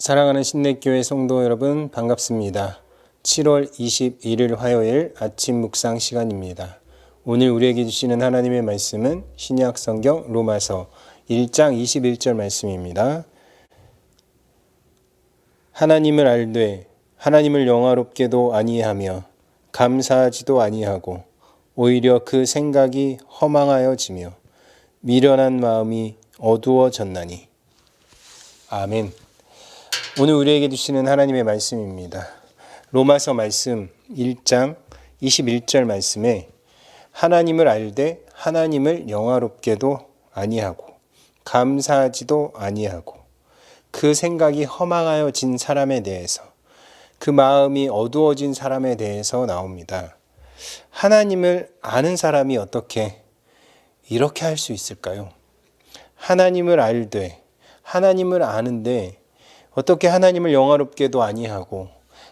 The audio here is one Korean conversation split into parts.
사랑하는 신내교회 성도 여러분, 반갑습니다. 7월 21일 화요일 아침 묵상 시간입니다. 오늘 우리에게 주시는 하나님의 말씀은 신약 성경 로마서 1장 21절 말씀입니다. 하나님을 알되 하나님을 영화롭게도 아니하며 감사하지도 아니하고 오히려 그 생각이 허망하여지며 미련한 마음이 어두워졌나니. 아멘. 오늘 우리에게 주시는 하나님의 말씀입니다. 로마서 말씀 1장 21절 말씀에 하나님을 알되 하나님을 영화롭게도 아니하고 감사하지도 아니하고 그 생각이 허망하여진 사람에 대해서, 그 마음이 어두워진 사람에 대해서 나옵니다. 하나님을 아는 사람이 어떻게 이렇게 할 수 있을까요? 하나님을 알되 하나님을 아는데 어떻게 하나님을 영화롭게도 아니하고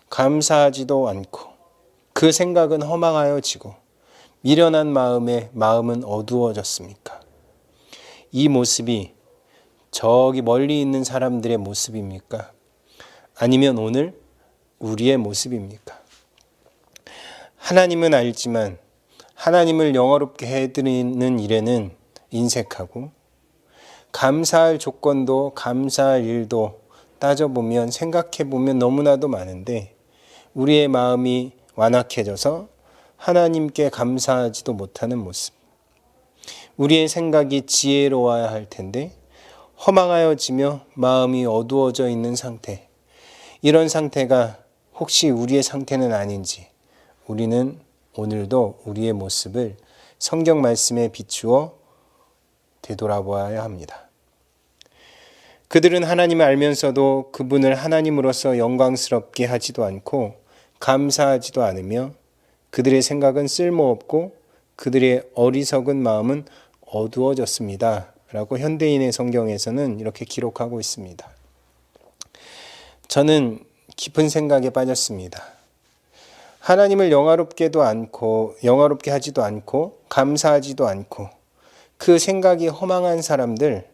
감사하지도 않고 그 생각은 허망하여지고 미련한 마음은 어두워졌습니까? 이 모습이 저기 멀리 있는 사람들의 모습입니까? 아니면 오늘 우리의 모습입니까? 하나님은 알지만 하나님을 영화롭게 해드리는 일에는 인색하고, 감사할 조건도 감사할 일도 따져보면, 생각해보면 너무나도 많은데 우리의 마음이 완악해져서 하나님께 감사하지도 못하는 모습. 우리의 생각이 지혜로워야 할 텐데 허망하여지며 마음이 어두워져 있는 상태. 이런 상태가 혹시 우리의 상태는 아닌지 우리는 오늘도 우리의 모습을 성경 말씀에 비추어 되돌아보아야 합니다. 그들은 하나님을 알면서도 그분을 하나님으로서 영광스럽게 하지도 않고 감사하지도 않으며 그들의 생각은 쓸모없고 그들의 어리석은 마음은 어두워졌습니다. 라고 현대인의 성경에서는 이렇게 기록하고 있습니다. 저는 깊은 생각에 빠졌습니다. 하나님을 영화롭게 하지도 않고 감사하지도 않고 그 생각이 허망한 사람들,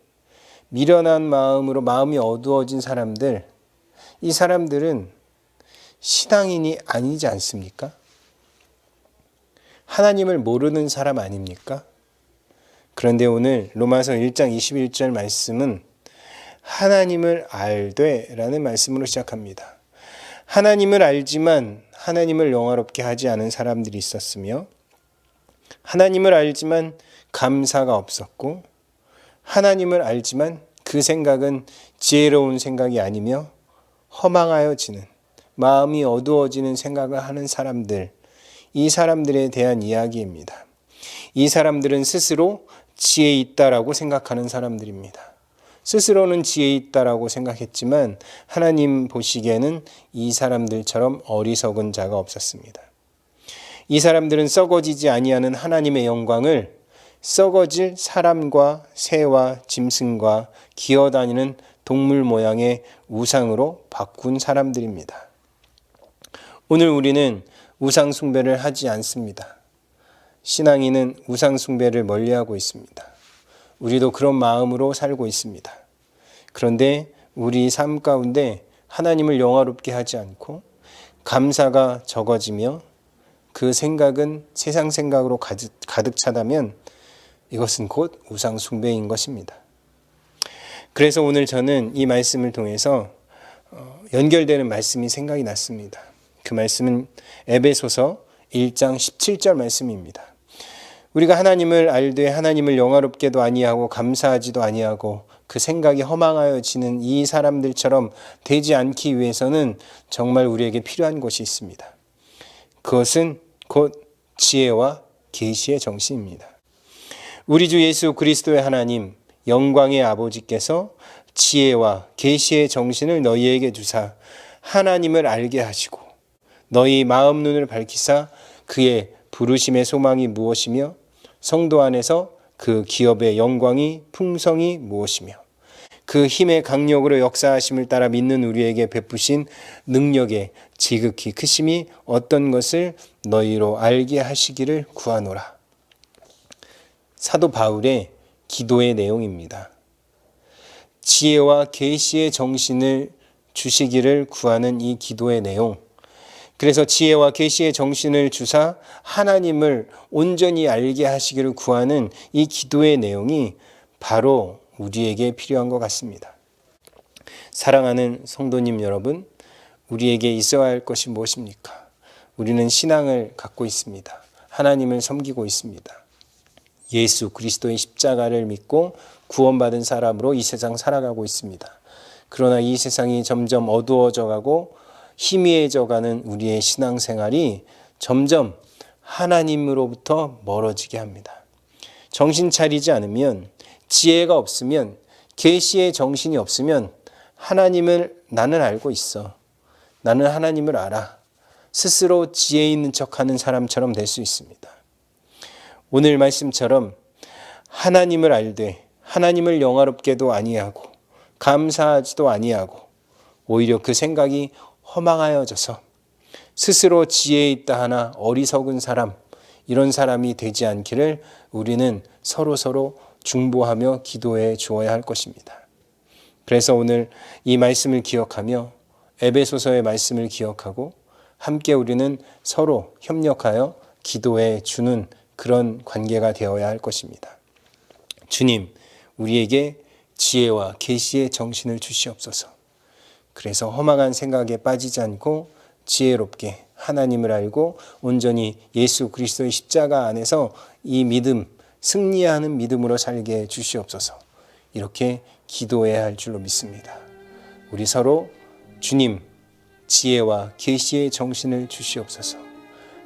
미련한 마음으로 마음이 어두워진 사람들, 이 사람들은 신앙인이 아니지 않습니까? 하나님을 모르는 사람 아닙니까? 그런데 오늘 로마서 1장 21절 말씀은 하나님을 알되 라는 말씀으로 시작합니다. 하나님을 알지만 하나님을 영화롭게 하지 않은 사람들이 있었으며, 하나님을 알지만 감사가 없었고, 하나님을 알지만 그 생각은 지혜로운 생각이 아니며 허망하여지는, 마음이 어두워지는 생각을 하는 사람들, 이 사람들에 대한 이야기입니다. 이 사람들은 스스로 지혜 있다라고 생각하는 사람들입니다. 스스로는 지혜 있다라고 생각했지만 하나님 보시기에는 이 사람들처럼 어리석은 자가 없었습니다. 이 사람들은 썩어지지 아니하는 하나님의 영광을 썩어질 사람과 새와 짐승과 기어다니는 동물 모양의 우상으로 바꾼 사람들입니다. 오늘 우리는 우상 숭배를 하지 않습니다. 신앙인은 우상 숭배를 멀리하고 있습니다. 우리도 그런 마음으로 살고 있습니다. 그런데 우리 삶 가운데 하나님을 영화롭게 하지 않고 감사가 적어지며 그 생각은 세상 생각으로 가득 차다면 이것은 곧 우상 숭배인 것입니다. 그래서 오늘 저는 이 말씀을 통해서 연결되는 말씀이 생각이 났습니다. 그 말씀은 에베소서 1장 17절 말씀입니다. 우리가 하나님을 알되 하나님을 영화롭게도 아니하고 감사하지도 아니하고 그 생각이 허망하여지는 이 사람들처럼 되지 않기 위해서는 정말 우리에게 필요한 것이 있습니다. 그것은 곧 지혜와 계시의 정신입니다. 우리 주 예수 그리스도의 하나님, 영광의 아버지께서 지혜와 계시의 정신을 너희에게 주사 하나님을 알게 하시고 너희 마음 눈을 밝히사 그의 부르심의 소망이 무엇이며 성도 안에서 그 기업의 영광이 풍성이 무엇이며 그 힘의 강력으로 역사하심을 따라 믿는 우리에게 베푸신 능력의 지극히 크심이 어떤 것을 너희로 알게 하시기를 구하노라. 사도 바울의 기도의 내용입니다. 지혜와 계시의 정신을 주시기를 구하는 이 기도의 내용, 그래서 지혜와 계시의 정신을 주사 하나님을 온전히 알게 하시기를 구하는 이 기도의 내용이 바로 우리에게 필요한 것 같습니다. 사랑하는 성도님 여러분, 우리에게 있어야 할 것이 무엇입니까? 우리는 신앙을 갖고 있습니다. 하나님을 섬기고 있습니다. 예수 그리스도의 십자가를 믿고 구원받은 사람으로 이 세상 살아가고 있습니다. 그러나 이 세상이 점점 어두워져 가고 희미해져 가는 우리의 신앙생활이 점점 하나님으로부터 멀어지게 합니다. 정신 차리지 않으면, 지혜가 없으면, 계시의 정신이 없으면 하나님을 나는 알고 있어, 나는 하나님을 알아, 스스로 지혜 있는 척하는 사람처럼 될 수 있습니다. 오늘 말씀처럼 하나님을 알되 하나님을 영화롭게도 아니하고 감사하지도 아니하고 오히려 그 생각이 허망하여져서 스스로 지혜 있다 하나 어리석은 사람, 이런 사람이 되지 않기를 우리는 서로 중보하며 기도해 주어야 할 것입니다. 그래서 오늘 이 말씀을 기억하며 에베소서의 말씀을 기억하고 함께 우리는 서로 협력하여 기도해 주는 그런 관계가 되어야 할 것입니다. 주님, 우리에게 지혜와 계시의 정신을 주시옵소서. 그래서 허망한 생각에 빠지지 않고 지혜롭게 하나님을 알고 온전히 예수 그리스도의 십자가 안에서 이 믿음, 승리하는 믿음으로 살게 해 주시옵소서. 이렇게 기도해야 할 줄로 믿습니다. 우리 서로 주님, 지혜와 계시의 정신을 주시옵소서.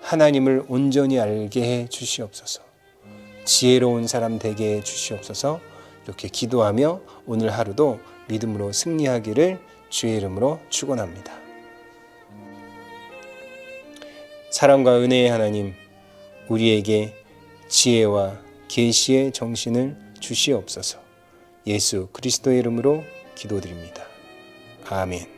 하나님을 온전히 알게 해 주시옵소서. 지혜로운 사람 되게 해 주시옵소서. 이렇게 기도하며 오늘 하루도 믿음으로 승리하기를 주의 이름으로 축원합니다. 사랑과 은혜의 하나님, 우리에게 지혜와 계시의 정신을 주시옵소서. 예수 그리스도의 이름으로 기도드립니다. 아멘.